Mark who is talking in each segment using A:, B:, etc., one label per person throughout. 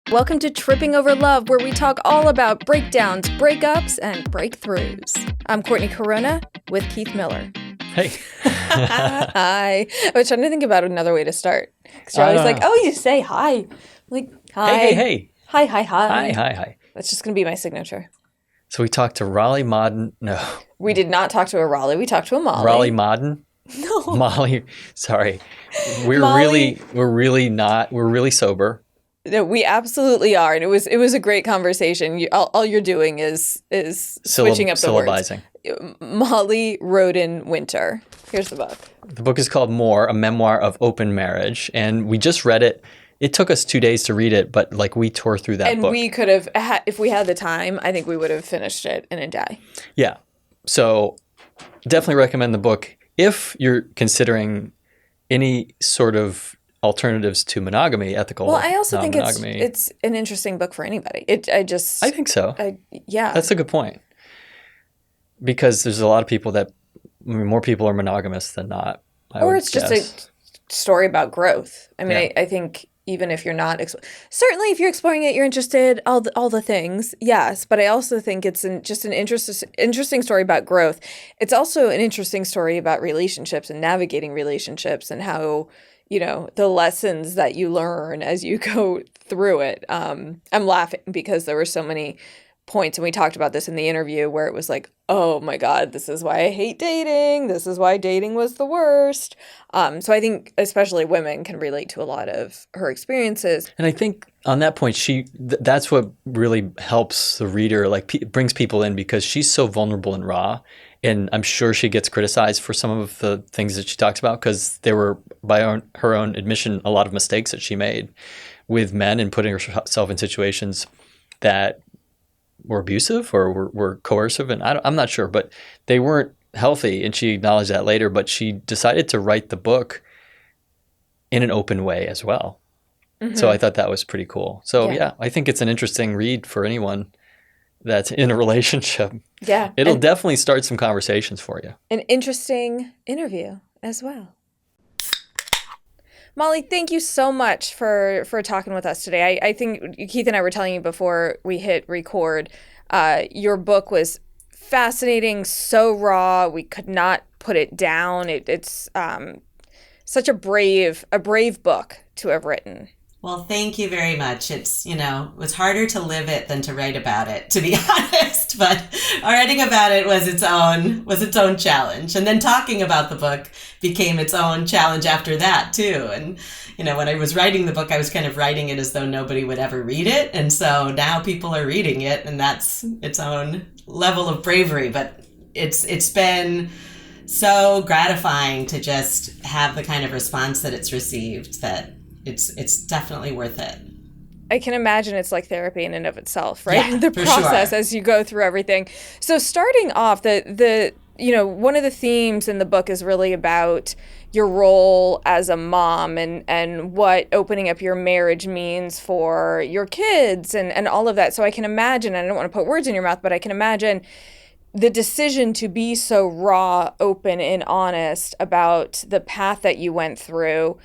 A: Welcome to Tripping Over Love, where we talk all about breakdowns, breakups, and breakthroughs. I'm Courtney Corona with Keith Miller.
B: Hey.
A: Hi. I was trying to think about another way to start. Because you're always like, oh, you say hi. Like, hi.
B: Hey.
A: Hi.
B: Hi.
A: That's just going to be my signature.
B: So we talked to Raleigh Modden. No.
A: We did not talk to a Raleigh. We talked to a Molly.
B: Raleigh Modden?
A: No.
B: Molly. Sorry. We're really sober.
A: No, we absolutely are, and it was a great conversation. All you're doing is switching up the words. Molly Roden Winter. Here's the book.
B: The book is called A Memoir of Open Marriage, and we just read it. It took us 2 days to read it, but we tore through that book.
A: And we could have, if we had the time, I think we would have finished it in a day.
B: Yeah. So definitely recommend the book if you're considering any sort of alternatives to monogamy, ethical.
A: Well, I also think it's an interesting book for anybody. I
B: think so.
A: Yeah.
B: That's a good point. Because there's a lot of people more people are monogamous than not.
A: Or it's just a story about growth. I mean, I think even if you're not, certainly if you're exploring it, you're interested, all the things, yes. But I also think it's just an interesting story about growth. It's also an interesting story about relationships and navigating relationships and how, the lessons that you learn as you go through it. I'm laughing because there were so many points, and we talked about this in the interview, where it was like, oh my God, this is why I hate dating. This is why dating was the worst. So I think especially women can relate to a lot of her experiences.
B: And I think on that point, that's what really helps the reader, brings people in, because she's so vulnerable and raw. And I'm sure she gets criticized for some of the things that she talks about, because there were, by her own admission, a lot of mistakes that she made with men and putting herself in situations that were abusive or were coercive. And I'm not sure, but they weren't healthy. And she acknowledged that later. But she decided to write the book in an open way as well. Mm-hmm. So I thought that was pretty cool. So yeah, I think it's an interesting read for anyone that's in a relationship.
A: Yeah.
B: It'll definitely start some conversations for you.
A: An interesting interview as well. Molly, thank you so much for talking with us today. I think Keith and I were telling you before we hit record, your book was fascinating, so raw. We could not put it down. It's such a brave book to have written.
C: Well, thank you very much. It's, it was harder to live it than to write about it, to be honest. But writing about it was its own challenge. And then talking about the book became its own challenge after that, too. And, when I was writing the book, I was kind of writing it as though nobody would ever read it. And so now people are reading it, and that's its own level of bravery. But it's been so gratifying to just have the kind of response that it's received, that it's definitely worth it.
A: I can imagine it's like therapy in and of itself, right?
C: Yeah,
A: the process
C: sure.
A: As you go through everything. So starting off, the one of the themes in the book is really about your role as a mom and what opening up your marriage means for your kids and all of that. So I can imagine, and I don't want to put words in your mouth, but I can imagine the decision to be so raw, open, and honest about the path that you went through,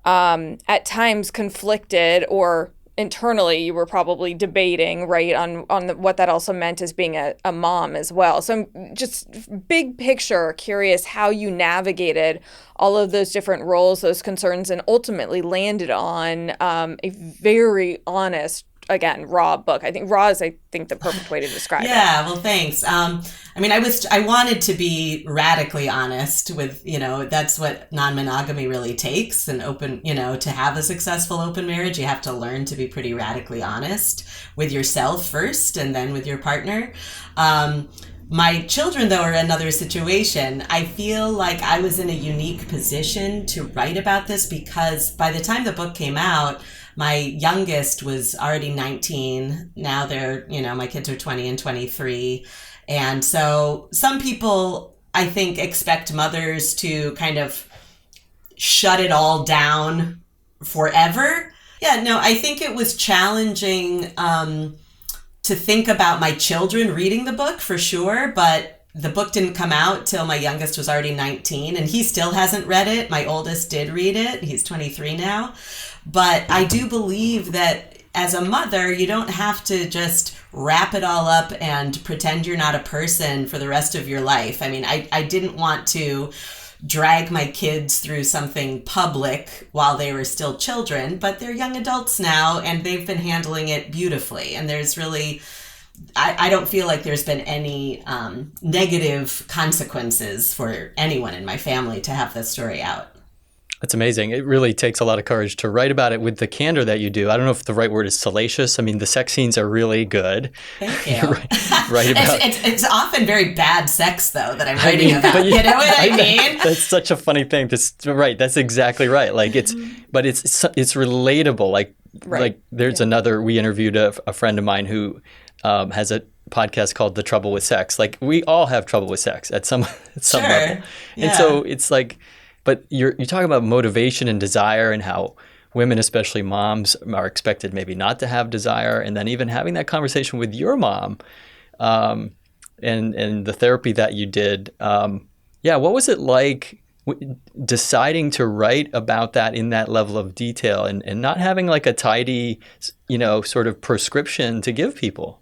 A: at times conflicted, or internally you were probably debating, right, on what that also meant as being a mom as well. So I'm just big picture curious how you navigated all of those different roles, those concerns, and ultimately landed on a very honest, again, raw book. I think raw is, the perfect way to describe it.
C: Yeah, well, thanks. I wanted to be radically honest with, that's what non-monogamy really takes. And open, to have a successful open marriage, you have to learn to be pretty radically honest with yourself first and then with your partner. My children, though, are another situation. I feel like I was in a unique position to write about this because by the time the book came out, my youngest was already 19. Now they're, my kids are 20 and 23. And so some people, I think, expect mothers to kind of shut it all down forever. Yeah, no, I think it was challenging to think about my children reading the book for sure, but the book didn't come out till my youngest was already 19, and he still hasn't read it. My oldest did read it. He's 23 now. But I do believe that as a mother, you don't have to just wrap it all up and pretend you're not a person for the rest of your life. I mean, I didn't want to drag my kids through something public while they were still children, but they're young adults now and they've been handling it beautifully. And there's really, I don't feel like there's been any negative consequences for anyone in my family to have this story out.
B: That's amazing. It really takes a lot of courage to write about it with the candor that you do. I don't know if the right word is salacious. I mean, the sex scenes are really good.
C: Thank you.
B: Right about
C: it's often very bad sex, though, that I'm writing about. You know what I mean?
B: That's such a funny thing. Right. That's exactly right. Like but it's relatable. Like there's another. We interviewed a friend of mine who has a podcast called The Trouble with Sex. Like we all have trouble with sex at some
C: Sure.
B: level, and so it's like. But you're talking about motivation and desire and how women, especially moms, are expected maybe not to have desire. And then even having that conversation with your mom and the therapy that you did. What was it like deciding to write about that in that level of detail and not having like a tidy, sort of prescription to give people?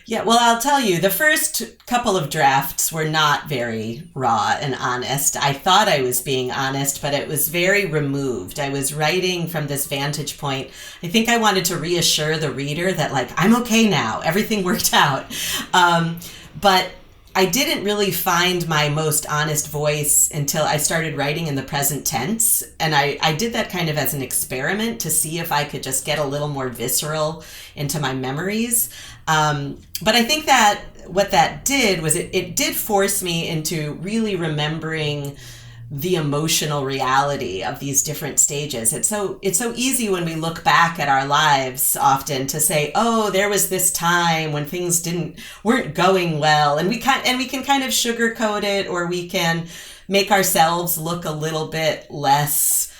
C: Yeah, well, I'll tell you, the first couple of drafts were not very raw and honest. I thought I was being honest, but it was very removed. I was writing from this vantage point. I think I wanted to reassure the reader that, like, I'm okay now. Everything worked out. But I didn't really find my most honest voice until I started writing in the present tense. And I did that kind of as an experiment to see if I could just get a little more visceral into my memories. But I think that what that did was it did force me into really remembering the emotional reality of these different stages. It's so easy when we look back at our lives often to say, oh, there was this time when things weren't going well, and we can kind of sugarcoat it, or we can make ourselves look a little bit less,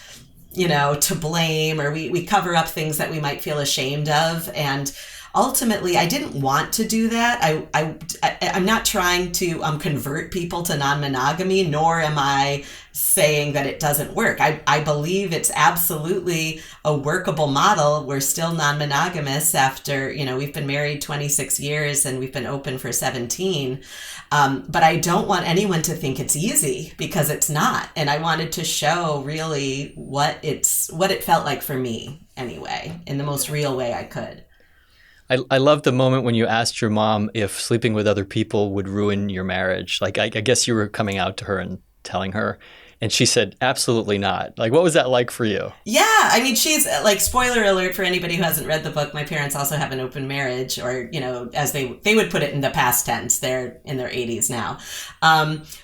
C: to blame, or we cover up things that we might feel ashamed of. And ultimately, I didn't want to do that. I'm not trying to convert people to non-monogamy, nor am I saying that it doesn't work. I believe it's absolutely a workable model. We're still non-monogamous after, we've been married 26 years and we've been open for 17. But I don't want anyone to think it's easy, because it's not. And I wanted to show really what it felt like for me anyway, in the most real way I could.
B: I love the moment when you asked your mom if sleeping with other people would ruin your marriage. Like, I guess you were coming out to her and telling her, and she said, absolutely not. Like, what was that like for you?
C: Yeah. I mean, she's like, spoiler alert for anybody who hasn't read the book, my parents also have an open marriage, or, as they would put it in the past tense, they're in their 80s now.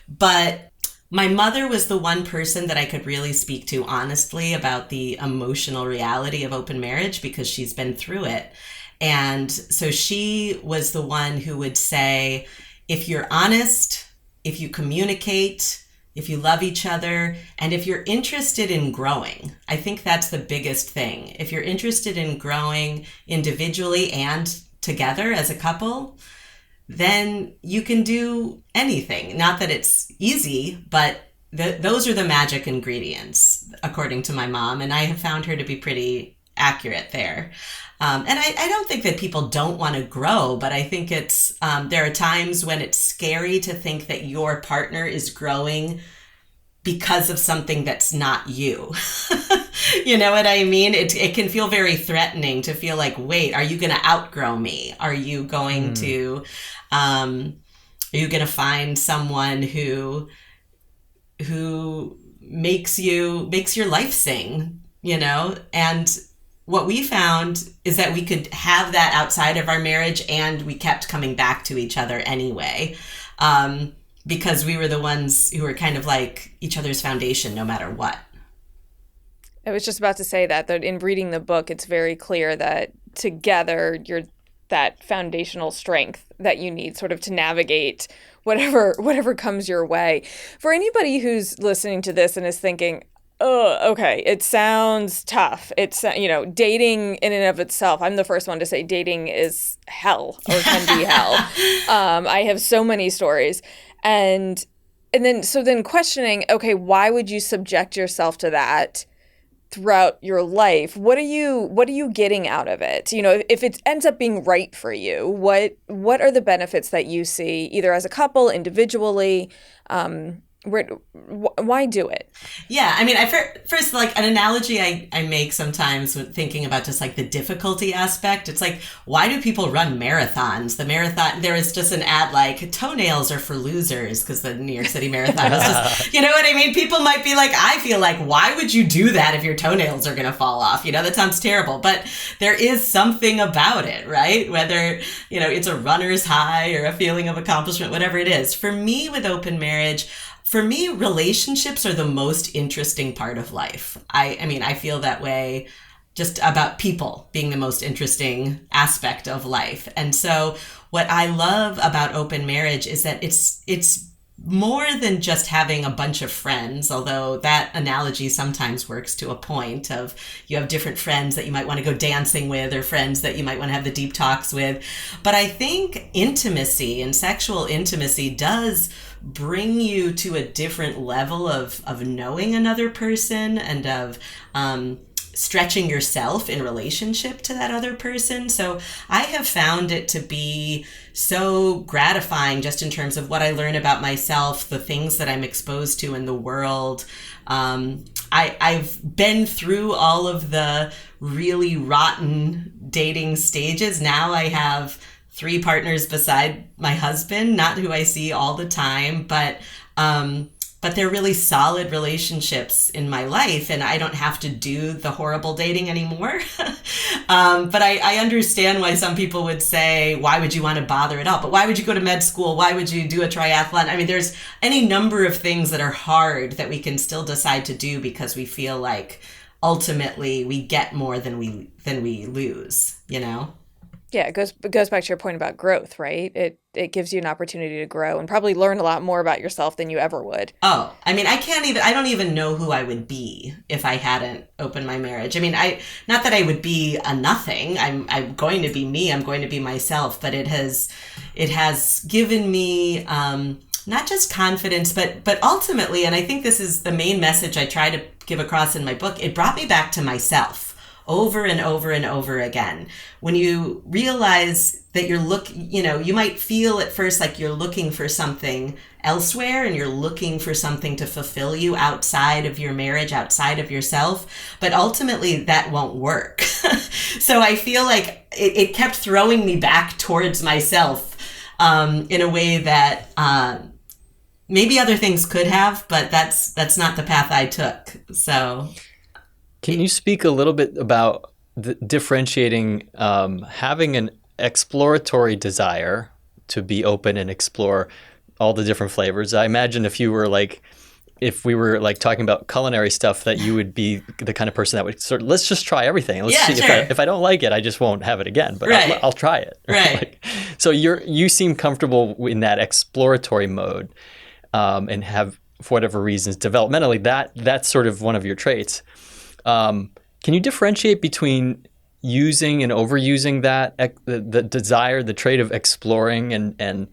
C: But my mother was the one person that I could really speak to honestly about the emotional reality of open marriage, because she's been through it. And so she was the one who would say, if you're honest, if you communicate, if you love each other, and if you're interested in growing, I think that's the biggest thing. If you're interested in growing individually and together as a couple, then you can do anything. Not that it's easy, but those are the magic ingredients, according to my mom. And I have found her to be pretty accurate there. And I don't think that people don't want to grow, but I think it's there are times when it's scary to think that your partner is growing because of something that's not you. You know what I mean? It can feel very threatening to feel like, wait, are you going to outgrow me? Are you going to find someone who makes your life sing, And what we found is that we could have that outside of our marriage, and we kept coming back to each other anyway, because we were the ones who were kind of like each other's foundation no matter what.
A: I was just about to say that in reading the book, it's very clear that together you're that foundational strength that you need sort of to navigate whatever comes your way. For anybody who's listening to this and is thinking, oh, okay, it sounds tough. It's, dating in and of itself. I'm the first one to say dating is hell, or can be hell. I have so many stories. And then questioning, okay, why would you subject yourself to that throughout your life, what are you getting out of it? You know, if it ends up being right for you, what are the benefits that you see either as a couple, individually? Why do it?
C: Yeah, I mean, first, like, an analogy I make sometimes when thinking about just like the difficulty aspect, it's like, why do people run marathons? There is just an ad like, toenails are for losers, because the New York City Marathon was just, you know what I mean? People might be like, I feel like, why would you do that if your toenails are going to fall off? You know, that sounds terrible, but there is something about it, right? Whether, you know, it's a runner's high or a feeling of accomplishment, whatever it is. For me, with open marriage, relationships are the most interesting part of life. I mean, I feel that way just about people being the most interesting aspect of life. And so what I love about open marriage is that it's more than just having a bunch of friends, although that analogy sometimes works to a point of you have different friends that you might want to go dancing with or friends that you might want to have the deep talks with. But I think intimacy and sexual intimacy does bring you to a different level of knowing another person and of stretching yourself in relationship to that other person. So I have found it to be so gratifying just in terms of what I learn about myself, the things that I'm exposed to in the world. I've been through all of the really rotten dating stages. Now I have 3 partners beside my husband, not who I see all the time, but they're really solid relationships in my life, and I don't have to do the horrible dating anymore. But I understand why some people would say, why would you want to bother at all? But why would you go to med school? Why would you do a triathlon? I mean, there's any number of things that are hard that we can still decide to do because we feel like ultimately we get more than we lose, you know?
A: Yeah, it goes back to your point about growth, right? It gives you an opportunity to grow and probably learn a lot more about yourself than you ever would.
C: Oh, I mean, I don't even know who I would be if I hadn't opened my marriage. I mean, not that I would be a nothing. I'm going to be me. I'm going to be myself, but it has given me, not just confidence, but ultimately, and I think this is the main message I try to give across in my book, it brought me back to myself. Over and over and over again. When you realize that you might feel at first like you're looking for something elsewhere and you're looking for something to fulfill you outside of your marriage, outside of yourself, but ultimately that won't work. So I feel like it kept throwing me back towards myself in a way that maybe other things could have, but that's not the path I took. So...
B: Can you speak a little bit about differentiating having an exploratory desire to be open and explore all the different flavors? I imagine if we were talking about culinary stuff, that you would be the kind of person that would let's just try everything. Let's see.
C: Sure.
B: If I don't like it, I just won't have it again, but
C: right.
B: I'll try it.
C: Right.
B: So you seem comfortable in that exploratory mode and have, for whatever reasons, developmentally, that's sort of one of your traits. Can you differentiate between using and overusing that, the desire, the trait of exploring and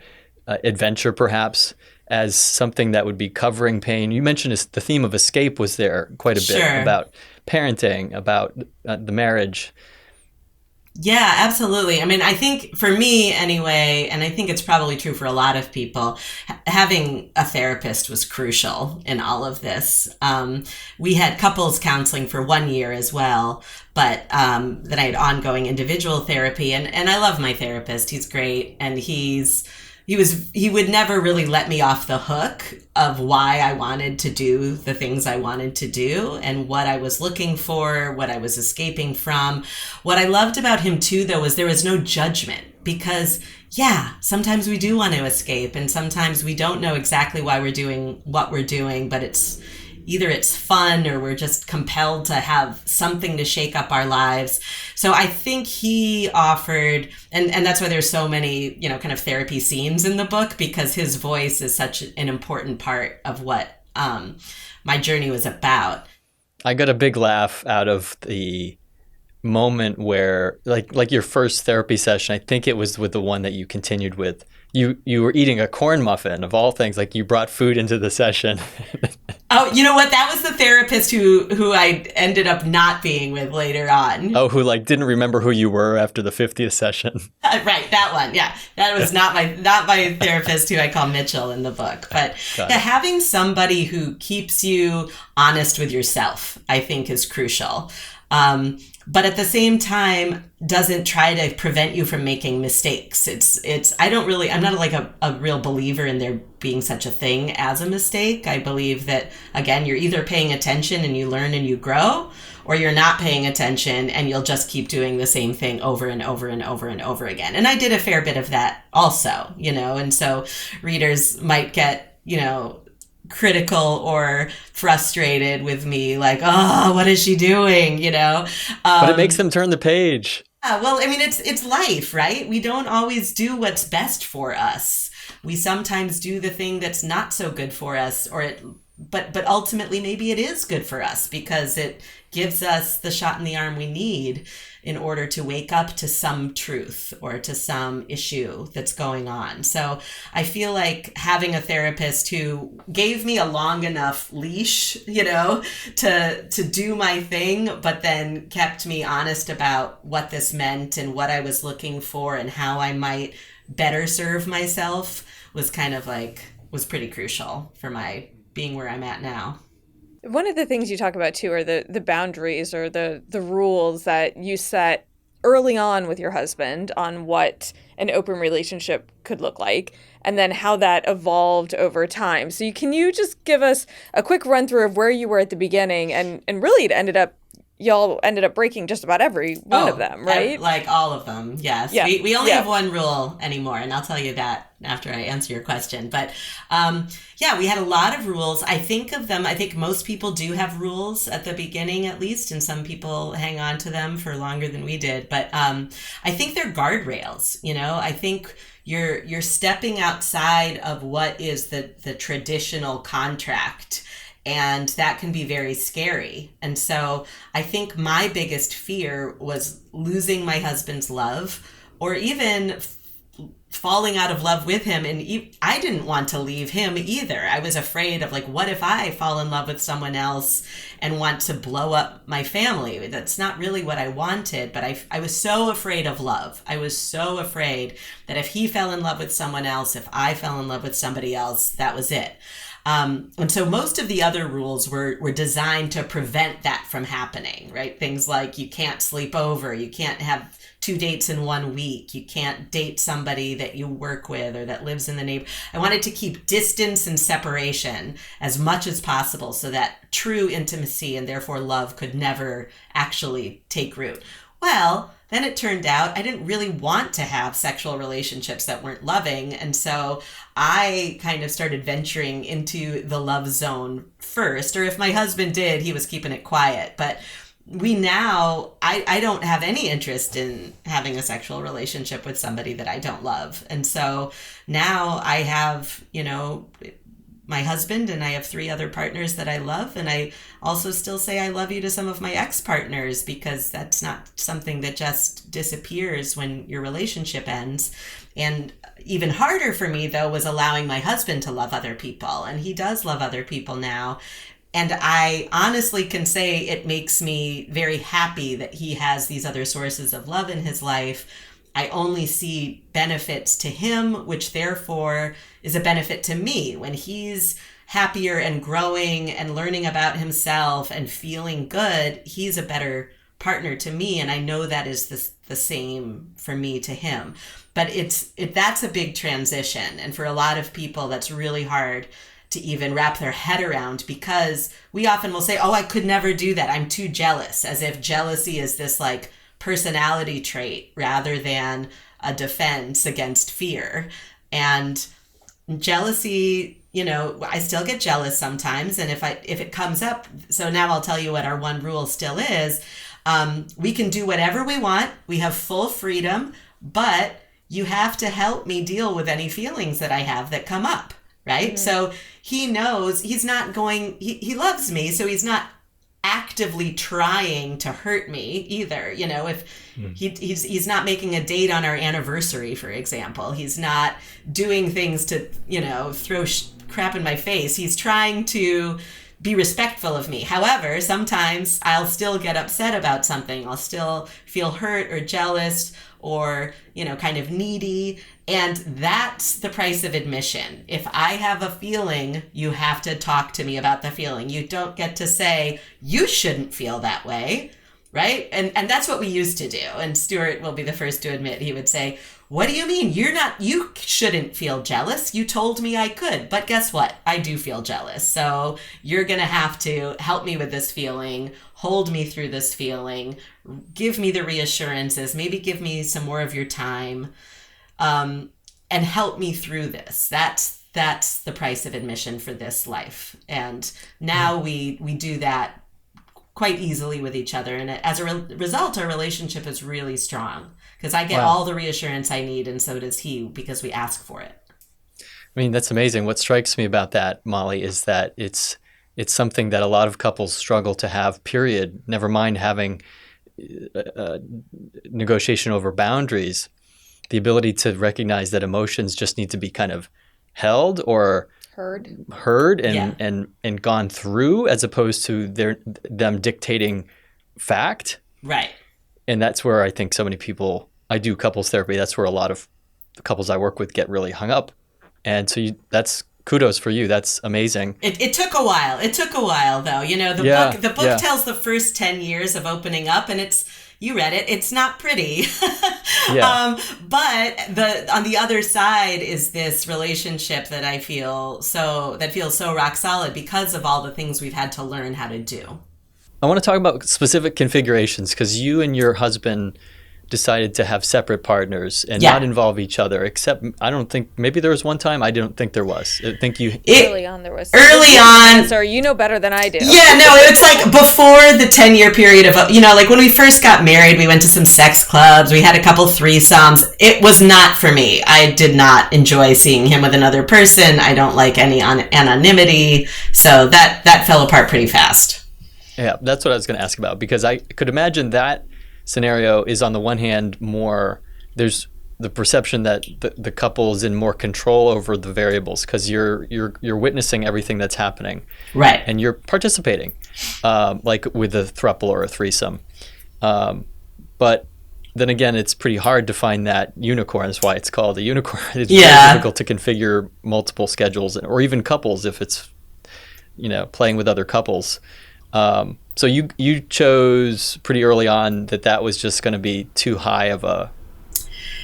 B: adventure perhaps, as something that would be covering pain? You mentioned the theme of escape was there quite a bit.
C: Sure.
B: About parenting, about the marriage.
C: Yeah, absolutely. I mean, I think for me anyway, and I think it's probably true for a lot of people, having a therapist was crucial in all of this. We had couples counseling for 1 year as well, but then I had ongoing individual therapy, and I love my therapist. He's great, and he would never really let me off the hook of why I wanted to do the things I wanted to do and what I was looking for, what I was escaping from. What I loved about him too, though, was there was no judgment, because sometimes we do want to escape and sometimes we don't know exactly why we're doing what we're doing, but it's fun or we're just compelled to have something to shake up our lives. So I think he offered, and that's why there's so many, kind of therapy scenes in the book, because his voice is such an important part of what my journey was about.
B: I got a big laugh out of the moment where, like your first therapy session, I think it was with the one that you continued with, you were eating a corn muffin of all things. Like you brought food into the session.
C: Oh, you know what? That was the therapist who I ended up not being with later on.
B: Oh, who like didn't remember who you were after the 50th session.
C: Right, that one. Yeah, that was not my therapist, who I call Mitchell in the book. But yeah, having somebody who keeps you honest with yourself, I think, is crucial. But at the same time, doesn't try to prevent you from making mistakes. I'm not like a real believer in there being such a thing as a mistake. I believe that, again, you're either paying attention and you learn and you grow, or you're not paying attention and you'll just keep doing the same thing over and over and over and over again. And I did a fair bit of that also, and so readers might get, critical or frustrated with me, like, oh, what is she doing?
B: But it makes them turn the page.
C: Yeah, well, I mean, it's life, right? We don't always do what's best for us. We sometimes do the thing that's not so good for us, but ultimately maybe it is good for us because it gives us the shot in the arm we need in order to wake up to some truth or to some issue that's going on. So I feel like having a therapist who gave me a long enough leash, to do my thing, but then kept me honest about what this meant and what I was looking for and how I might better serve myself was pretty crucial for my being where I'm at now.
A: One of the things you talk about too are the boundaries or the rules that you set early on with your husband on what an open relationship could look like, and then how that evolved over time. So can you just give us a quick run through of where you were at the beginning, and really y'all ended up breaking just about every one of them, right?
C: Like all of them, yes. Yeah. We only have one rule anymore, and I'll tell you that after I answer your question. But we had a lot of rules. I think most people do have rules at the beginning, at least, and some people hang on to them for longer than we did. But I think they're guardrails. I think you're stepping outside of what is the traditional contract. And that can be very scary. And so I think my biggest fear was losing my husband's love, or even falling out of love with him. And I didn't want to leave him either. I was afraid of, like, what if I fall in love with someone else and want to blow up my family? That's not really what I wanted, but I was so afraid of love. I was so afraid that if he fell in love with someone else, if I fell in love with somebody else, that was it. And so most of the other rules were designed to prevent that from happening, right? Things like you can't sleep over, you can't have 2 dates in 1 week, you can't date somebody that you work with or that lives in the neighborhood. I wanted to keep distance and separation as much as possible so that true intimacy and therefore love could never actually take root. Well, then it turned out I didn't really want to have sexual relationships that weren't loving. And so I kind of started venturing into the love zone first. Or if my husband did, he was keeping it quiet. But I don't have any interest in having a sexual relationship with somebody that I don't love. And so now I have, my husband, and I have 3 other partners that I love. And I also still say I love you to some of my ex-partners, because that's not something that just disappears when your relationship ends. And even harder for me, though, was allowing my husband to love other people. And he does love other people now. And I honestly can say it makes me very happy that he has these other sources of love in his life. I only see benefits to him, which therefore is a benefit to me. When he's happier and growing and learning about himself and feeling good, he's a better partner to me. And I know that is the same for me to him. But that's a big transition. And for a lot of people, that's really hard to even wrap their head around, because we often will say, oh, I could never do that. I'm too jealous, as if jealousy is this like personality trait rather than a defense against fear. And jealousy, I still get jealous sometimes. And if it comes up, so now I'll tell you what our one rule still is. We can do whatever we want. We have full freedom, but you have to help me deal with any feelings that I have that come up. Right. Mm-hmm. So he knows he's not going, he loves me. So he's not actively trying to hurt me either. You know, if he's not making a date on our anniversary, for example, he's not doing things to, you know, throw crap in my face. He's trying to be respectful of me. However, sometimes I'll still get upset about something. I'll still feel hurt or jealous or, you know, kind of needy. And that's the price of admission. If I have a feeling, you have to talk to me about the feeling. You don't get to say, you shouldn't feel that way, right? And that's what we used to do. And Stuart will be the first to admit, he would say, what do you mean? You shouldn't feel jealous. You told me I could, but guess what? I do feel jealous. So you're going to have to help me with this feeling, hold me through this feeling, give me the reassurances, maybe give me some more of your time, and help me through this. That's the price of admission for this life. And now we do that quite easily with each other. And as a result, our relationship is really strong because I get all the reassurance I need, and so does he, because we ask for it.
B: I mean, that's amazing. What strikes me about that, Molly, is that it's something that a lot of couples struggle to have, period. Never mind having negotiation over boundaries. The ability to recognize that emotions just need to be kind of held or heard and gone through, as opposed to them dictating fact.
C: Right.
B: And that's where I think so many people, I do couples therapy, that's where a lot of the couples I work with get really hung up. And so that's kudos for you. That's amazing.
C: It took a while. It took a while, though. You know, the book tells the first 10 years of opening up, and you read it. It's not pretty. But on the other side is this relationship that I feel feels so rock solid because of all the things we've had to learn how to do.
B: I want to talk about specific configurations because you and your husband decided to have separate partners and not involve each other, except I don't think, maybe there was one time, I don't think there was. I think
A: early on there was.
C: Early on.
A: Sorry, you know better than I do.
C: Yeah, no, it's like before the 10-year period of, you know, like when we first got married, we went to some sex clubs, we had a couple threesomes. It was not for me. I did not enjoy seeing him with another person. I don't like any anonymity. So that fell apart pretty fast.
B: Yeah, that's what I was going to ask about, because I could imagine that scenario is, on the one hand, more, there's the perception that the couple is in more control over the variables because you're witnessing everything that's happening,
C: right? And
B: you're participating, like with a throuple or a threesome. But then again, it's pretty hard to find that unicorn. That's why it's called a unicorn. It's very difficult to configure multiple schedules or even couples if it's, you know, playing with other couples. So you chose pretty early on that was just going to be too high of a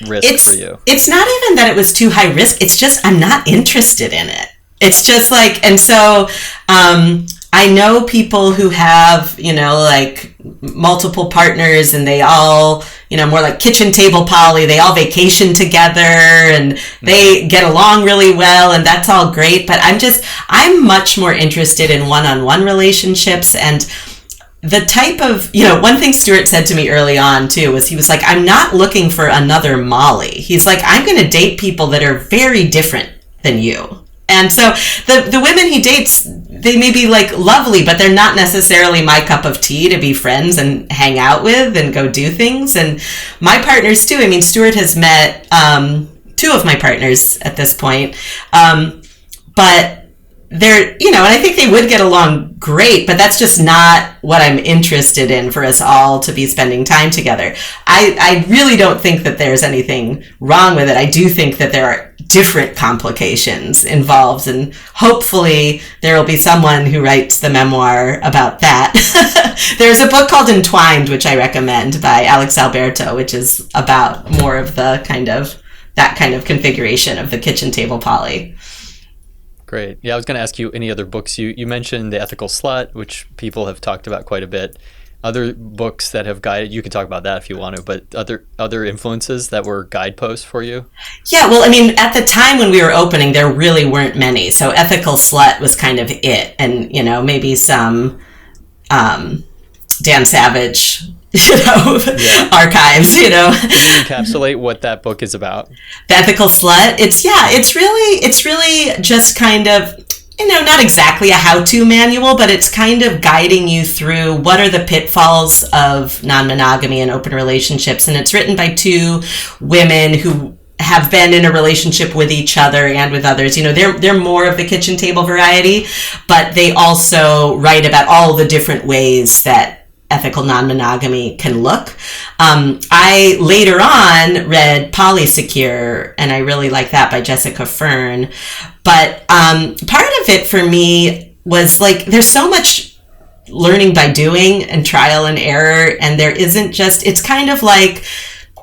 B: risk for you. It's
C: not even that it was too high risk. It's just I'm not interested in it. It's just like, and so I know people who have, you know, like multiple partners and they all, you know, more like kitchen table poly, they all vacation together and they get along really well and that's all great. But I'm much more interested in one-on-one relationships. And the type of, you know, one thing Stuart said to me early on too was he was like, I'm not looking for another Molly. He's like, I'm going to date people that are very different than you. And so the women he dates, they may be like lovely, but they're not necessarily my cup of tea to be friends and hang out with and go do things. And my partners too. I mean, Stuart has met two of my partners at this point, but they're, you know, and I think they would get along great, but that's just not what I'm interested in for us all to be spending time together. I really don't think that there's anything wrong with it. I do think that there are different complications involved, and hopefully there will be someone who writes the memoir about that. There's a book called Entwined, which I recommend, by Alex Alberto, which is about more of the that kind of configuration of the kitchen table poly.
B: Great. Yeah, I was going to ask you any other books. You mentioned The Ethical Slut, which people have talked about quite a bit. Other books that have guided, you can talk about that if you want to, but other influences that were guideposts for you?
C: Yeah, well, I mean, at the time when we were opening, there really weren't many. So Ethical Slut was kind of it. And, you know, maybe some Dan Savage, you know, archives, you know.
B: Can you encapsulate what that book is about?
C: The Ethical Slut? It's really just kind of, not exactly a how-to manual, but it's kind of guiding you through what are the pitfalls of non-monogamy and open relationships. And it's written by two women who have been in a relationship with each other and with others. They're more of the kitchen table variety, but they also write about all the different ways that ethical non-monogamy can look. I later on read Polysecure, and I really like that by Jessica Fern. But part of it for me was like, there's so much learning by doing and trial and error, and there isn't just, it's kind of like,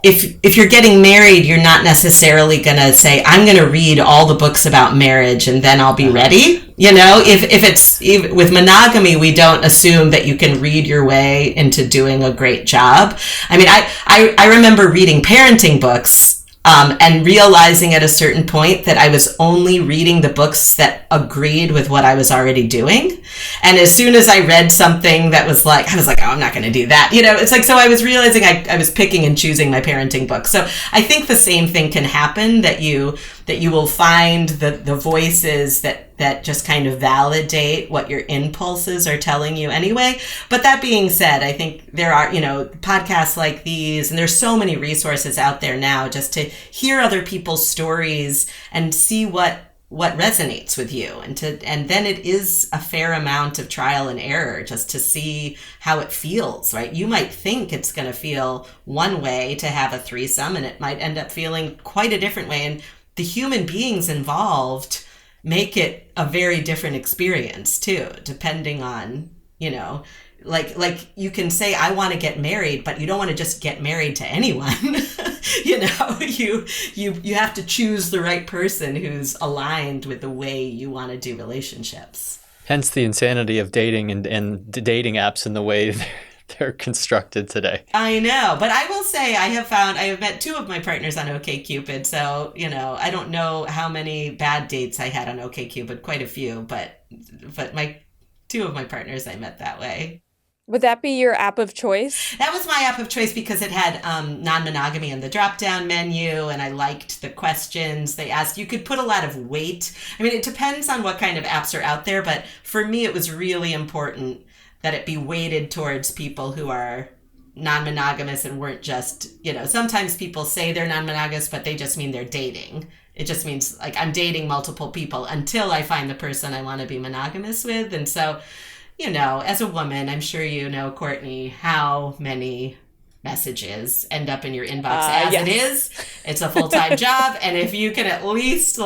C: if you're getting married, you're not necessarily going to say, I'm going to read all the books about marriage and then I'll be ready. If with monogamy, we don't assume that you can read your way into doing a great job. I mean, I remember reading parenting books and realizing at a certain point that I was only reading the books that agreed with what I was already doing. And as soon as I read something that was like, I was like, oh, I'm not going to do that. It's like, so I was realizing I was picking and choosing my parenting books. So I think the same thing can happen, that you will find the voices that just kind of validate what your impulses are telling you anyway. But that being said, I think there are, podcasts like these, and there's so many resources out there now just to hear other people's stories and see what resonates with you. And then it is a fair amount of trial and error just to see how it feels, right? You might think it's going to feel one way to have a threesome, and it might end up feeling quite a different way. And the human beings involved make it a very different experience too, depending on, like you can say, I want to get married, but you don't want to just get married to anyone. You have to choose the right person who's aligned with the way you want to do relationships.
B: Hence the insanity of dating and the dating apps and the way they're constructed today.
C: I know, but I will say I have met two of my partners on OkCupid, so I don't know how many bad dates I had on OkCupid, quite a few, but my two of my partners I met that way.
A: Would that be your app of choice?
C: That was my app of choice because it had non-monogamy in the drop-down menu, and I liked the questions they asked. You could put a lot of weight. I mean, it depends on what kind of apps are out there, but for me, it was really important that it be weighted towards people who are non-monogamous and weren't just, sometimes people say they're non-monogamous, but they just mean they're dating. It just means like I'm dating multiple people until I find the person I want to be monogamous with. And so, as a woman, I'm sure Courtney, how many messages end up in your inbox as yes. It is. It's a full-time job. And if you can at least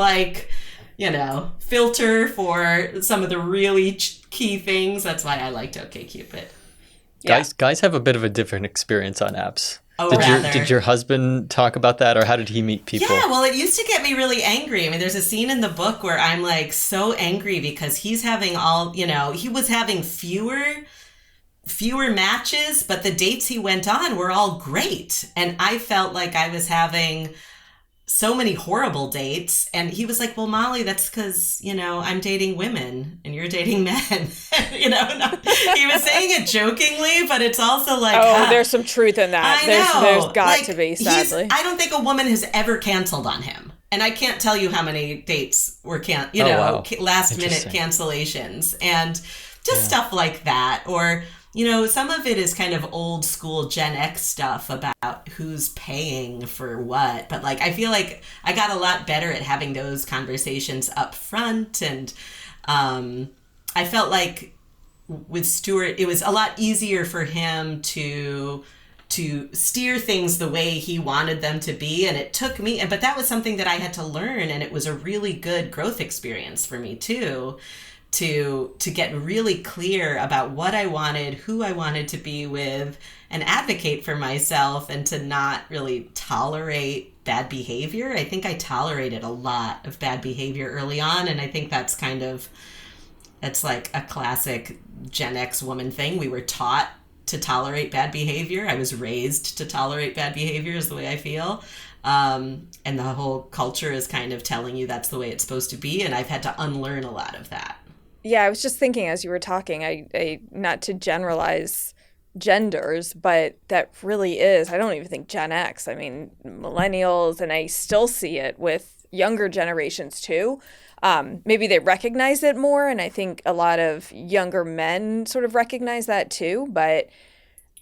C: filter for some of the really key things, that's why I liked OkCupid.
B: Yeah. Guys have a bit of a different experience on apps.
C: Oh,
B: did your husband talk about that, or how did he meet people?
C: Yeah, well, it used to get me really angry. I mean, there's a scene in the book where I'm like so angry because he's having he was having fewer matches, but the dates he went on were all great. And I felt like I was having so many horrible dates. And he was like, well, Molly, that's because, I'm dating women and you're dating men. He was saying it jokingly, but it's also like,
A: there's some truth in that. There's got to be, sadly.
C: I don't think a woman has ever canceled on him. And I can't tell you how many dates were last minute cancellations and just stuff like that. Or, some of it is kind of old school Gen X stuff about who's paying for what. But I feel like I got a lot better at having those conversations up front. And I felt like with Stuart, it was a lot easier for him to steer things the way he wanted them to be. And it took me, but that was something that I had to learn. And it was a really good growth experience for me too. To get really clear about what I wanted, who I wanted to be with, and advocate for myself, and to not really tolerate bad behavior. I think I tolerated a lot of bad behavior early on, and I think that's like a classic Gen X woman thing. We were taught to tolerate bad behavior. I was raised to tolerate bad behavior is the way I feel. And the whole culture is kind of telling you that's the way it's supposed to be, and I've had to unlearn a lot of that.
A: Yeah, I was just thinking as you were talking, I not to generalize genders, but that really is, I don't even think Gen X, I mean, millennials, and I still see it with younger generations too. Maybe they recognize it more, and I think a lot of younger men sort of recognize that too, but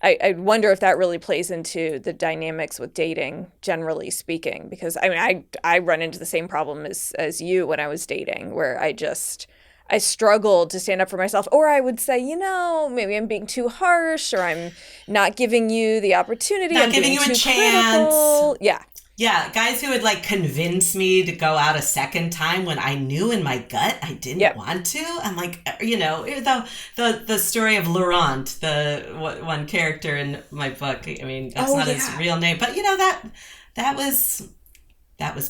A: I wonder if that really plays into the dynamics with dating, generally speaking, because I mean, I run into the same problem as you when I was dating, where I struggled to stand up for myself, or I would say, maybe I'm being too harsh, or I'm not giving you the opportunity.
C: Not
A: I'm
C: giving
A: being
C: you a
A: too
C: chance.
A: critical. Yeah.
C: Yeah, guys who would like convince me to go out a second time when I knew in my gut I didn't want to. I'm like, the story of Laurent, the one character in my book. I mean, that's not his real name, but that was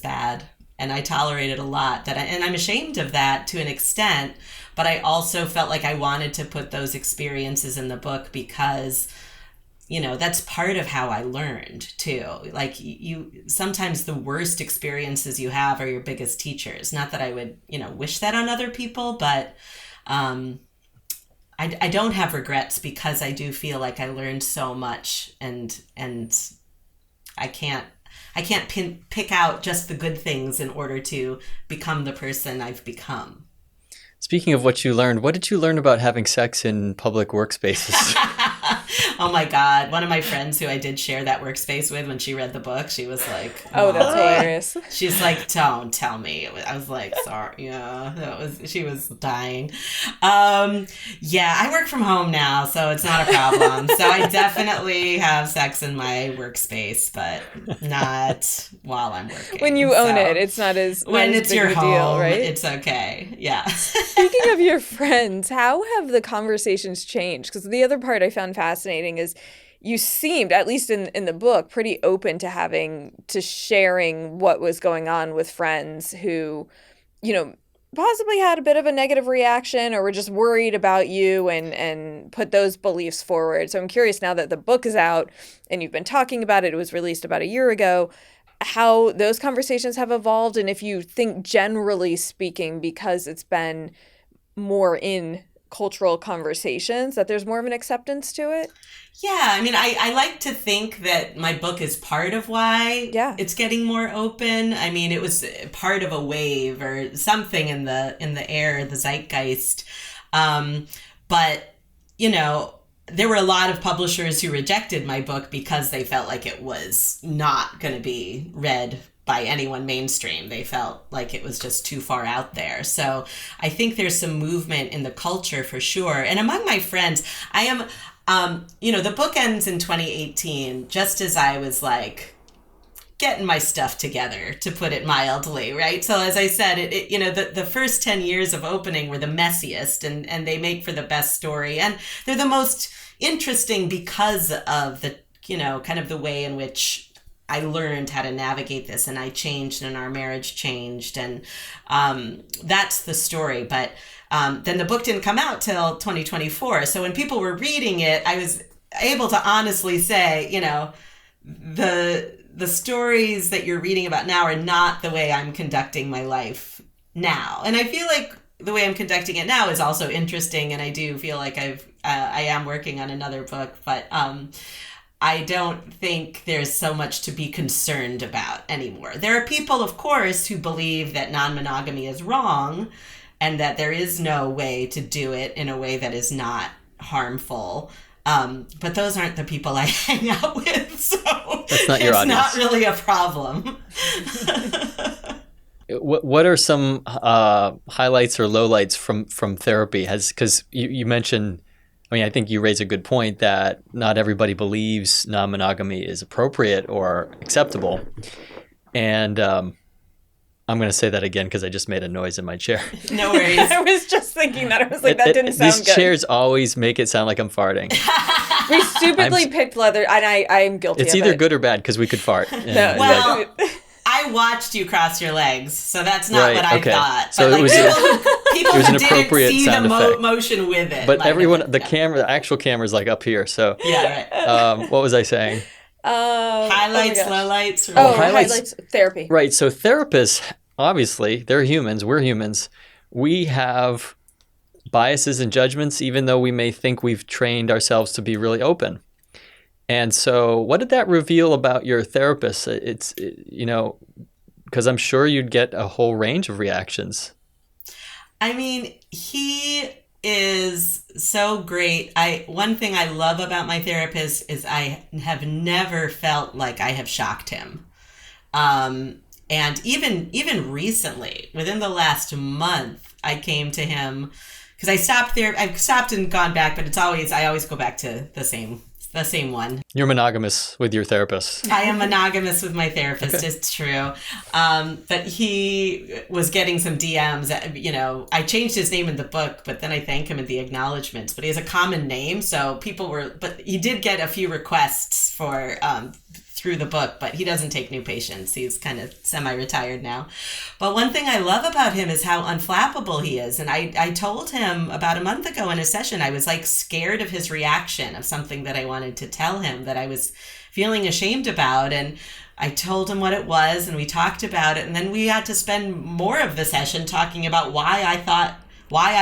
C: bad, and I tolerated a lot. And I'm ashamed of that to an extent. But I also felt like I wanted to put those experiences in the book because, that's part of how I learned too. Like sometimes the worst experiences you have are your biggest teachers. Not that I would, wish that on other people, but I don't have regrets because I do feel like I learned so much, and I can't pick out just the good things in order to become the person I've become.
B: Speaking of what you learned, what did you learn about having sex in public workspaces?
C: Oh my God. One of my friends who I did share that workspace with, when she read the book, she was like,
A: oh, that's hilarious.
C: She's like, don't tell me. I was like, sorry. Yeah, she was dying. Yeah, I work from home now, so it's not a problem. So I definitely have sex in my workspace, but not while I'm working.
A: When you own it, it's not as
C: when
A: not
C: it's
A: as big
C: your
A: of a
C: home,
A: deal, right?
C: It's okay. Yeah.
A: Speaking of your friends, how have the conversations changed? Because the other part I found fascinating is you seemed, at least in the book, pretty open to sharing what was going on with friends who, possibly had a bit of a negative reaction or were just worried about you and put those beliefs forward. So I'm curious, now that the book is out and you've been talking about it, it was released about a year ago, how those conversations have evolved, and if you think, generally speaking, because it's been more in cultural conversations, that there's more of an acceptance to it.
C: Yeah, I mean, I like to think that my book is part of why it's getting more open. I mean, it was part of a wave or something in the air, the zeitgeist. But, there were a lot of publishers who rejected my book because they felt like it was not going to be read by anyone mainstream. They felt like it was just too far out there. So I think there's some movement in the culture for sure. And among my friends, I am, the book ends in 2018, just as I was like getting my stuff together, to put it mildly, right? So as I said, the first 10 years of opening were the messiest, and they make for the best story. And they're the most interesting because of the, kind of the way in which I learned how to navigate this, and I changed, and our marriage changed. And that's the story. But then the book didn't come out till 2024. So when people were reading it, I was able to honestly say, the stories that you're reading about now are not the way I'm conducting my life now. And I feel like the way I'm conducting it now is also interesting, and I do feel like I am working on another book, but I don't think there's so much to be concerned about anymore. There are people, of course, who believe that non-monogamy is wrong and that there is no way to do it in a way that is not harmful. But those aren't the people I hang out with, so
B: that's not your audience.
C: It's not really a problem.
B: What are some highlights or lowlights from therapy? Because you mentioned, I think you raise a good point that not everybody believes non-monogamy is appropriate or acceptable. And I'm going to say that again because I just made a noise in my chair.
C: No worries.
A: I was just thinking that. I was like, that didn't sound good.
B: These chairs always make it sound like I'm farting.
A: We stupidly picked leather, and I'm guilty of it.
B: It's either good or bad because we could fart.
C: Well, I watched you cross your legs, so that's not what I thought.
B: So
C: but
B: it was
C: people who didn't see the
B: effect.
C: Motion with it.
B: But everyone, the actual camera is like up here. So
C: right.
B: What was I saying?
C: Highlights, lowlights.
A: Highlights, therapy.
B: Right. So therapists, obviously, they're humans. We're humans. We have biases and judgments, even though we may think we've trained ourselves to be really open. And so what did that reveal about your therapist? Because I'm sure you'd get a whole range of reactions.
C: I mean, he is so great. One thing I love about my therapist is I have never felt like I have shocked him. And even recently, within the last month, I came to him because I've stopped and gone back, but I always go back to the same one.
B: You're monogamous with your therapist.
C: I am monogamous with my therapist.
B: Okay.
C: It's true. But he was getting some DMs. I changed his name in the book, but then I thank him in the acknowledgments. But he has a common name, so but he did get a few requests for through the book, but he doesn't take new patients. He's kind of semi-retired now. But one thing I love about him is how unflappable he is. And I told him about a month ago in a session, I was like scared of his reaction of something that I wanted to tell him that I was feeling ashamed about. And I told him what it was and we talked about it. And then we had to spend more of the session talking about why I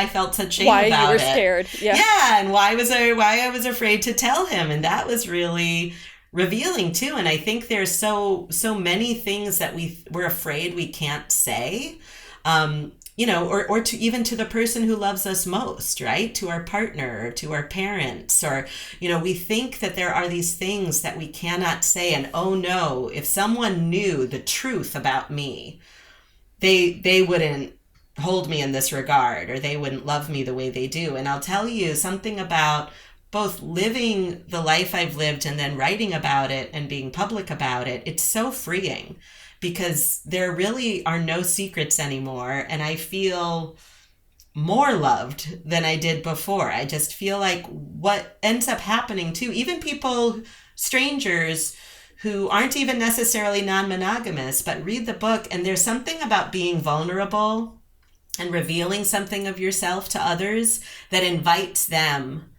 C: felt such shame about it.
A: Why you were scared.
C: Yeah. And why I was afraid to tell him. And that was really revealing too. And I think there's so many things that we're afraid we can't say, or to even to the person who loves us most, right? To our partner, or to our parents, or, we think that there are these things that we cannot say. And oh no, if someone knew the truth about me, they wouldn't hold me in this regard, or they wouldn't love me the way they do. And I'll tell you something about both living the life I've lived and then writing about it and being public about it. It's so freeing because there really are no secrets anymore. And I feel more loved than I did before. I just feel like what ends up happening too, even strangers who aren't even necessarily non-monogamous, but read the book, and there's something about being vulnerable and revealing something of yourself to others that invites them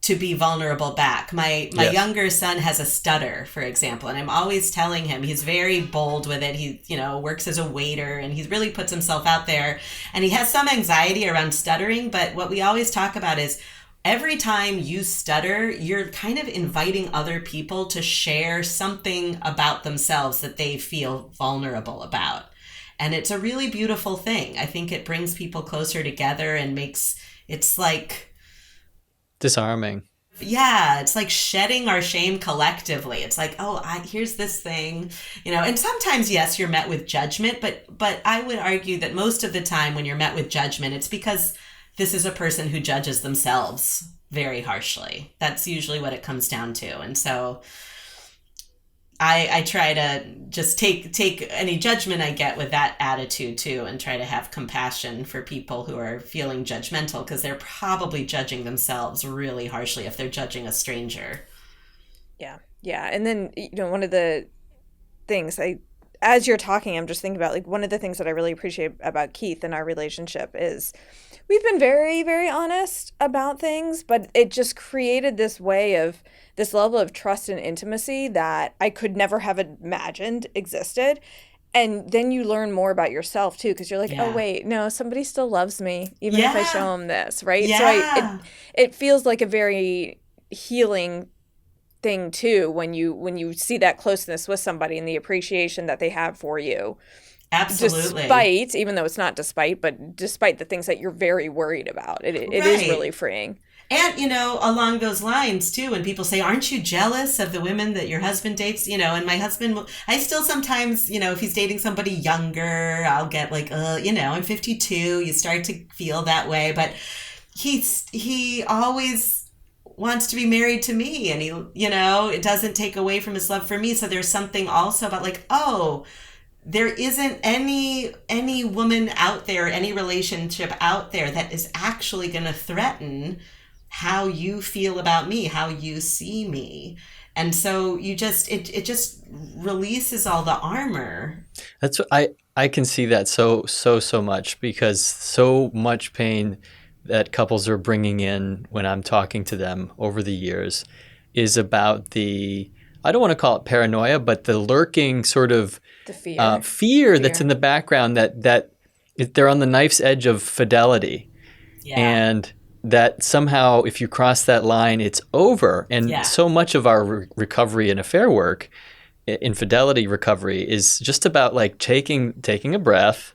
C: to be vulnerable back. My
B: Yes.
C: younger son has a stutter, for example, and I'm always telling him, he's very bold with it. He, works as a waiter and he really puts himself out there, and he has some anxiety around stuttering. But what we always talk about is every time you stutter, you're kind of inviting other people to share something about themselves that they feel vulnerable about. And it's a really beautiful thing. I think it brings people closer together and it's like
B: Disarming.
C: Yeah, it's like shedding our shame collectively. It's like, here's this thing, and sometimes, yes, you're met with judgment, but I would argue that most of the time when you're met with judgment, it's because this is a person who judges themselves very harshly. That's usually what it comes down to. And so I try to just take any judgment I get with that attitude too, and try to have compassion for people who are feeling judgmental, because they're probably judging themselves really harshly if they're judging a stranger.
A: Yeah. And then, one of the things as you're talking, I'm just thinking about, like, one of the things that I really appreciate about Keith and our relationship is we've been very, very honest about things, but it just created this level of trust and intimacy that I could never have imagined existed. And then you learn more about yourself too, because you're like, oh wait, no, somebody still loves me, even if I show them this, right?
C: Yeah.
A: So it feels like a very healing thing too when you see that closeness with somebody and the appreciation that they have for you.
C: Absolutely.
A: Despite, even though it's not despite the things that you're very worried about. It is really freeing.
C: And, along those lines, too, when people say, aren't you jealous of the women that your husband dates? And my husband, I still sometimes, if he's dating somebody younger, I'll get like, I'm 52. You start to feel that way. But he always wants to be married to me. And it doesn't take away from his love for me. So there's something also about like, there isn't any woman out there, any relationship out there that is actually going to threaten how you feel about me, how you see me. And so it just releases all the armor.
B: That's what I can see that so much, because so much pain that couples are bringing in when I'm talking to them over the years is about I don't want to call it paranoia, but the lurking sort of
A: the
B: fear that's in the background that they're on the knife's edge of fidelity.
C: Yeah.
B: And that somehow, if you cross that line, it's over. And so much of our recovery and affair work, infidelity recovery, is just about like taking a breath.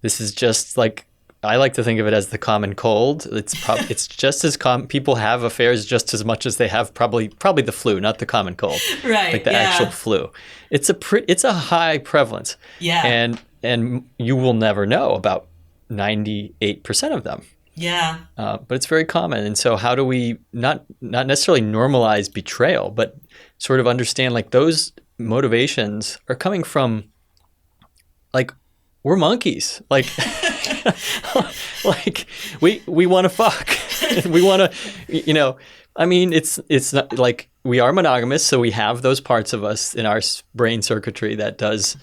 B: This is just like, I like to think of it as the common cold. It's just as common. People have affairs just as much as they have probably the flu, not the common cold,
C: right?
B: Like the actual flu. It's a high prevalence.
C: Yeah.
B: And you will never know about 98% of them.
C: Yeah.
B: But it's very common. And so how do we not necessarily normalize betrayal, but sort of understand like those motivations are coming from, like, we're monkeys. Like, like we want to fuck. We want to, I mean, it's not like we are monogamous. So we have those parts of us in our brain circuitry that does,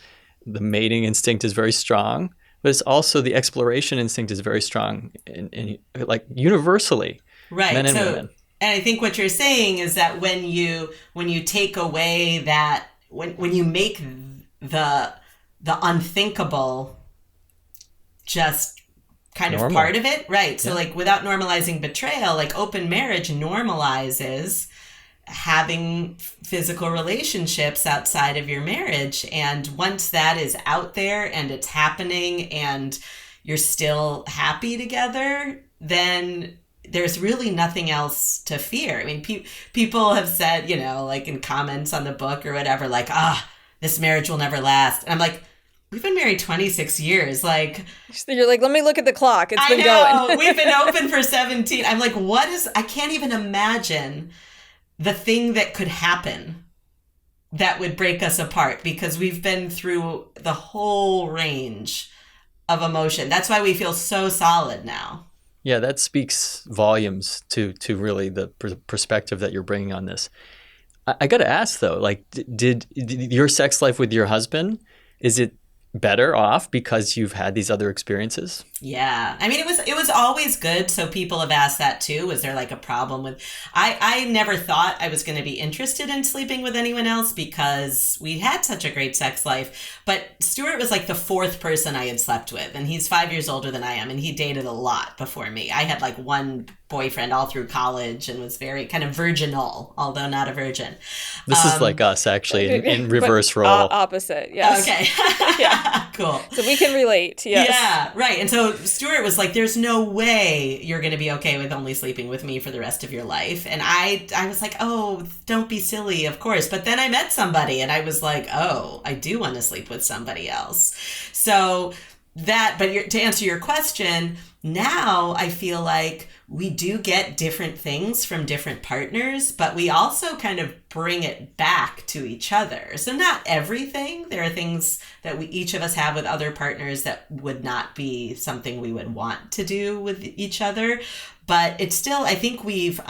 B: the mating instinct is very strong, but it's also the exploration instinct is very strong in like universally,
C: right?
B: Men and women.
C: And I think what you're saying is that when you take away that, when you make the unthinkable just kind of part of it, right? So like without normalizing betrayal, like open marriage normalizes having physical relationships outside of your marriage. And once that is out there and it's happening and you're still happy together, then there's really nothing else to fear. I mean, people have said, like in comments on the book or whatever, like, this marriage will never last. And I'm like, we've been married 26 years. Like,
A: you're like, let me look at the clock. It's been
C: going. We've been open for 17. I'm like, I can't even imagine the thing that could happen that would break us apart, because we've been through the whole range of emotion. That's why we feel so solid now.
B: Yeah, that speaks volumes to really the perspective that you're bringing on this. I got to ask though, like, did your sex life with your husband, is it better off because you've had these other experiences?
C: Yeah. I mean, it was always good. So people have asked that too. Was there like a problem with, I never thought I was going to be interested in sleeping with anyone else because we had such a great sex life. But Stuart was like the fourth person I had slept with, and he's 5 years older than I am. And he dated a lot before me. I had like one boyfriend all through college and was very kind of virginal, although not a virgin.
B: This is like us actually in reverse role.
A: Opposite. Yes.
C: Okay.
A: Yeah.
C: Cool.
A: So we can relate. Yes.
C: Yeah. Right. And so Stuart was like, there's no way you're going to be okay with only sleeping with me for the rest of your life. And I was like, oh, don't be silly, of course. But then I met somebody and I was like, oh, I do want to sleep with somebody else. So to answer your question, now I feel like we do get different things from different partners, but we also kind of bring it back to each other. So not everything. There are things that each of us have with other partners that would not be something we would want to do with each other. But it's still, I think we've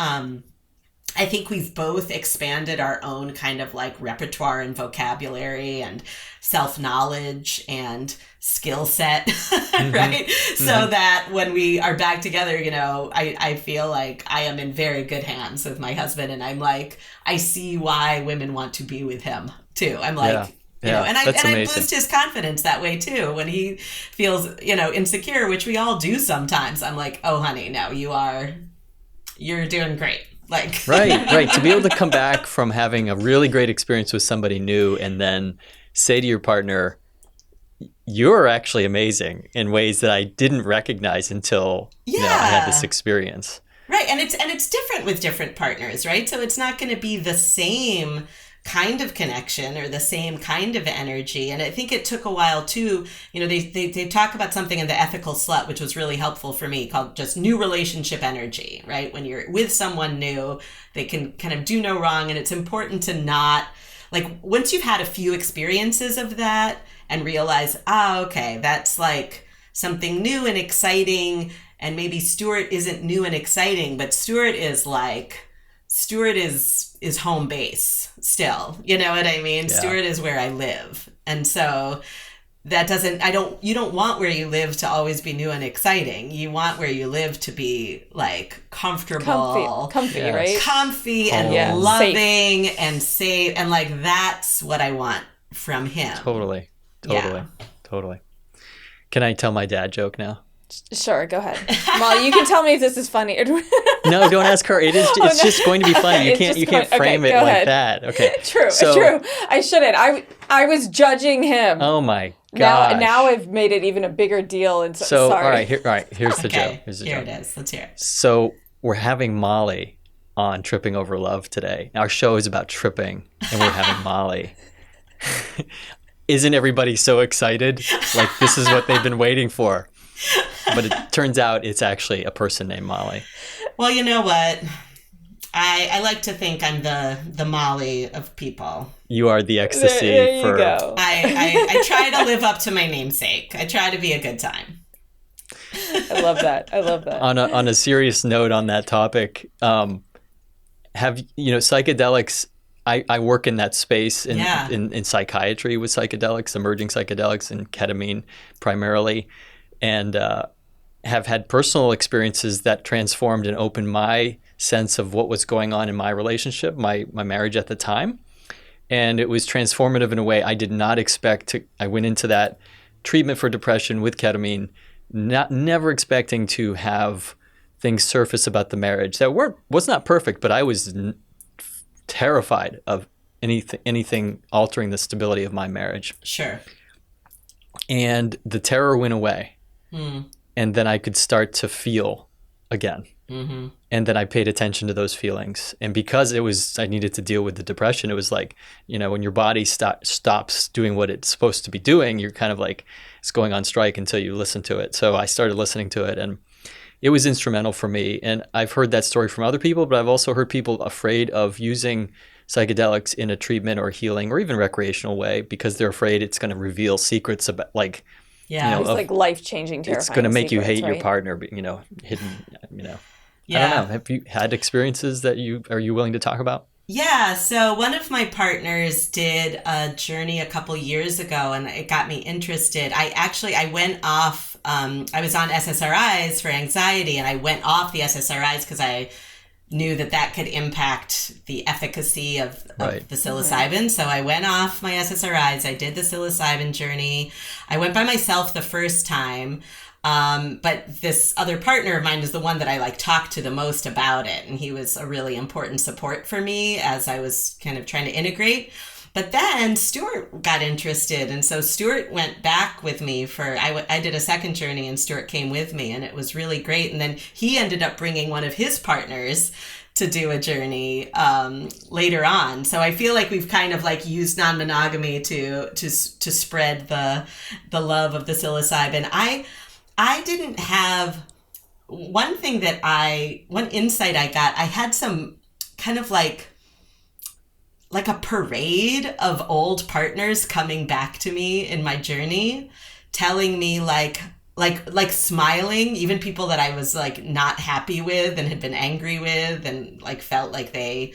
C: both expanded our own kind of like repertoire and vocabulary and self-knowledge and skill set, right? Mm-hmm. So that when we are back together, I feel like I am in very good hands with my husband, and I'm like, I see why women want to be with him too. I'm like, and I boost his confidence that way too. When he feels, insecure, which we all do sometimes, I'm like, oh honey, no, you're doing great. Like
B: right. To be able to come back from having a really great experience with somebody new and then say to your partner, you're actually amazing in ways that I didn't recognize until I had this experience.
C: Right. And it's different with different partners, right? So it's not going to be the same kind of connection or the same kind of energy. And I think it took a while too. They talk about something in The Ethical Slut, which was really helpful for me, called just new relationship energy, right? When you're with someone new, they can kind of do no wrong. And it's important to not, like, once you've had a few experiences of that and realize, okay, that's like something new and exciting. And maybe Stuart isn't new and exciting, but Stuart is home base still. You know what I mean? Yeah. Stuart is where I live. And so you don't want where you live to always be new and exciting. You want where you live to be like comfortable.
A: Comfy, yes. Right?
C: Comfy and loving safe. And safe. And like, that's what I want from him.
B: Totally. Can I tell my dad joke now?
A: Sure, go ahead. Molly, you can tell me if this is funny.
B: No, don't ask her. It's just going to be funny. You can't frame it like that. Okay.
A: True. I shouldn't. I was judging him.
B: Oh my gosh.
A: Now I've made it even a bigger deal, and sorry.
B: All right, here's the joke.
C: Here it is. Let's hear it.
B: So we're having Molly on Tripping Over Love today. Our show is about tripping, and we're having Molly. Isn't everybody so excited? Like, this is what they've been waiting for. But it turns out it's actually a person named Molly.
C: Well, you know what? I like to think I'm the Molly of people.
B: You are the ecstasy.
A: There you go.
C: I try to live up to my namesake. I try to be a good time.
A: I love that.
B: On a serious note on that topic, psychedelics, I work in that space in psychiatry with psychedelics, emerging psychedelics and ketamine primarily, and have had personal experiences that transformed and opened my sense of what was going on in my relationship, my marriage at the time. And it was transformative in a way I did not expect to. I went into that treatment for depression with ketamine, never expecting to have things surface about the marriage that was not perfect, but I was terrified of anything altering the stability of my marriage.
C: Sure. And
B: the terror went away. And then I could start to feel again. Mm-hmm. And then I paid attention to those feelings. And because I needed to deal with the depression, it was like, when your body stops doing what it's supposed to be doing, you're kind of like, it's going on strike until you listen to it. So I started listening to it, and it was instrumental for me. And I've heard that story from other people, but I've also heard people afraid of using psychedelics in a treatment or healing or even recreational way because they're afraid it's going to reveal secrets about, like,
A: it's like life-changing, terrifying.
B: It's going to make you hate
A: right?
B: your partner, hidden, Yeah. I don't know. Have you had experiences that are you willing to talk about?
C: Yeah. So one of my partners did a journey a couple years ago, and it got me interested. I went off, I was on SSRIs for anxiety, and I went off the SSRIs because I knew that could impact the efficacy of the psilocybin. So I went off my SSRIs. I did the psilocybin journey. I went by myself the first time. But this other partner of mine is the one that I talked to the most about it. And he was a really important support for me as I was kind of trying to integrate. But then Stuart got interested. And so Stuart went back with me I did a second journey, and Stuart came with me, and it was really great. And then he ended up bringing one of his partners to do a journey later on. So I feel like we've kind of used non-monogamy to spread the love of the psilocybin. I didn't have one insight I got. I had some kind of like a parade of old partners coming back to me in my journey, telling me like smiling, even people that I was not happy with and had been angry with and felt like they,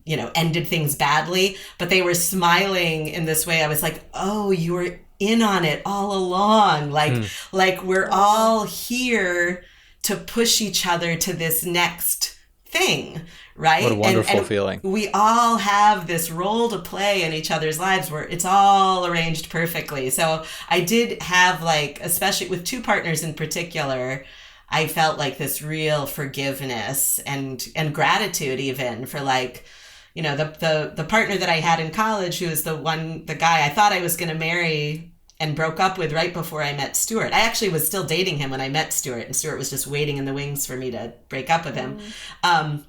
C: ended things badly, but they were smiling in this way. I was like, oh, you were in on it all along. We're all here to push each other to this next thing, right?
B: What a wonderful feeling.
C: We all have this role to play in each other's lives where it's all arranged perfectly. So I did have especially with two partners in particular, I felt this real forgiveness and gratitude even for the partner that I had in college, who was the guy I thought I was going to marry and broke up with right before I met Stuart. I actually was still dating him when I met Stuart, and Stuart was just waiting in the wings for me to break up with him. I'm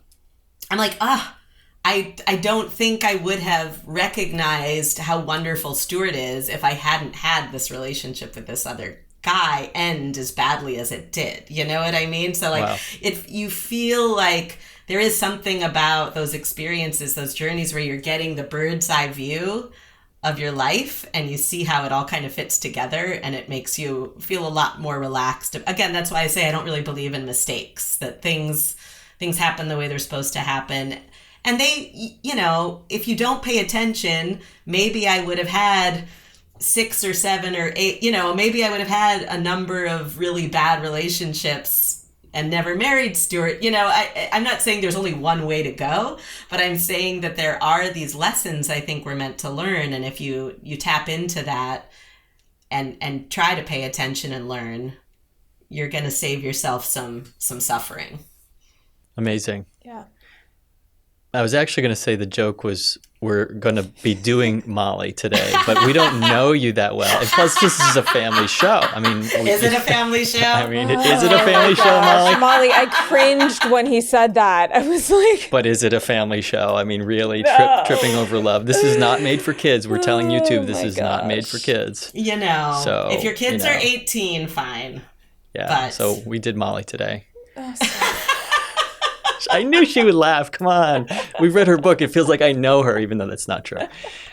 C: like, I don't think I would have recognized how wonderful Stuart is if I hadn't had this relationship with this other guy end as badly as it did. You know what I mean? So
B: wow.
C: If you feel like there is something about those experiences, those journeys where you're getting the bird's eye view of your life and you see how it all kind of fits together, and it makes you feel a lot more relaxed. Again, that's why I say I don't really believe in mistakes, that things happen the way they're supposed to happen. And they, if you don't pay attention, maybe I would have had 6 or 7 or 8, maybe I would have had a number of really bad relationships and never married Stuart. I'm not saying there's only one way to go, but I'm saying that there are these lessons I think we're meant to learn. And if you tap into that and try to pay attention and learn, you're going to save yourself some suffering.
B: Amazing.
A: Yeah.
B: I was actually going to say the joke was we're going to be doing Molly today, but we don't know you that well. And plus, this is a family show. I mean,
C: is it a family show?
B: I mean, is it a family show, Molly?
A: Molly, I cringed when he said that. I was like,
B: but is it a family show? I mean, really, tripping over love. This is not made for kids. We're telling YouTube this is not made for kids.
C: You know,
B: so,
C: if your kids are 18, fine.
B: Yeah.
C: But...
B: So we did Molly today.
A: Oh, sorry.
B: I knew she would laugh. Come on. We've read her book. It feels like I know her, even though that's not true.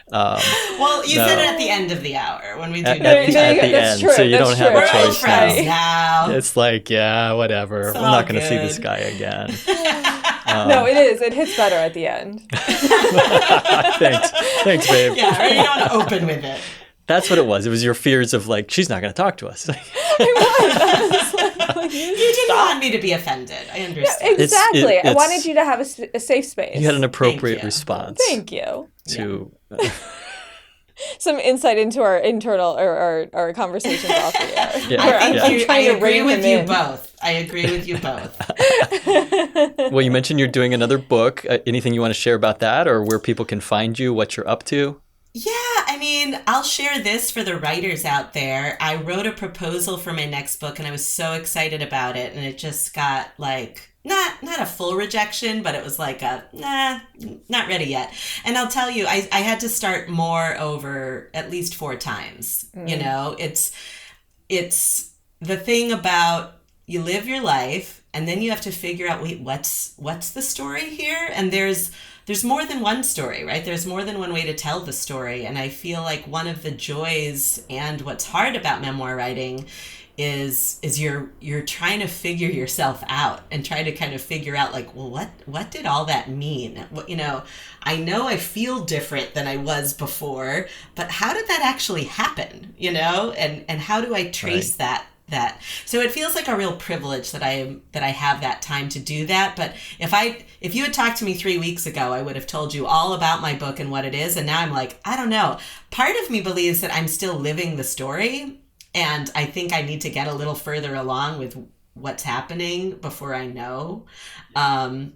C: Well, you said it at the end of the hour when we do
B: at the end,
A: true,
B: so you don't have
C: We're
B: a choice
C: friends now.
B: It's like, yeah, whatever. I'm not going to see this guy again.
A: No, it is. It hits better at the end.
B: Thanks, babe.
C: Yeah, or you don't open with it.
B: That's what it was. It was your fears of like, she's not going to talk to us.
C: You didn't want me to be offended. I understand.
A: Yeah, exactly. I wanted you to have a safe space.
B: You had an appropriate response.
A: Thank you.
B: To
A: some insight into our internal or our conversations off the air.
C: Yeah. I agree with you both. I agree with you both.
B: Well, you mentioned you're doing another book. Anything you want to share about that, or where people can find you, what you're up to?
C: Yeah, I mean, I'll share this for the writers out there. I wrote a proposal for my next book, and I was so excited about it, and it just got like not a full rejection, but it was like not ready yet. And I'll tell you, I had to start more over at least 4 times. You know, it's the thing about you live your life, and then you have to figure out, wait, what's the story here? And there's more than one story, right? There's more than one way to tell the story. And I feel like one of the joys and what's hard about memoir writing is you're trying to figure yourself out and try to kind of figure out like, well, what did all that mean? What, you know I feel different than I was before, but how did that actually happen? You know, and how do I trace that? So it feels like a real privilege that I have that time to do that. But if you had talked to me 3 weeks ago, I would have told you all about my book and what it is. And now I'm like, I don't know. Part of me believes that I'm still living the story. And I think I need to get a little further along with what's happening before I know. And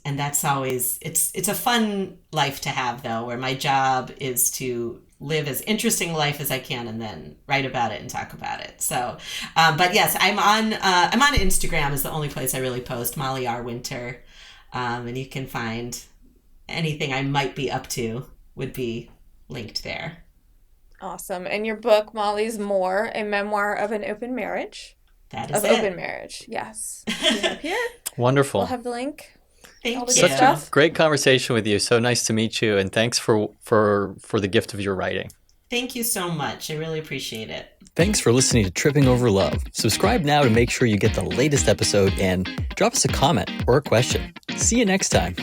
C: that's always, it's a fun life to have though, where my job is to live as interesting life as I can and then write about it and talk about it. So, but yes, I'm on Instagram is the only place I really post, Molly R. Winter. And you can find anything I might be up to would be linked there.
A: Awesome. And your book, Molly's More, a Memoir of an Open Marriage.
C: That is
A: Open Marriage, yes. Up here.
B: Wonderful.
A: We'll have the link.
C: Thank you.
B: Such a great conversation with you. So nice to meet you, and thanks for the gift of your writing.
C: Thank you so much. I really appreciate it.
B: Thanks for listening to Tripping Over Love. Subscribe now to make sure you get the latest episode, and drop us a comment or a question. See you next time.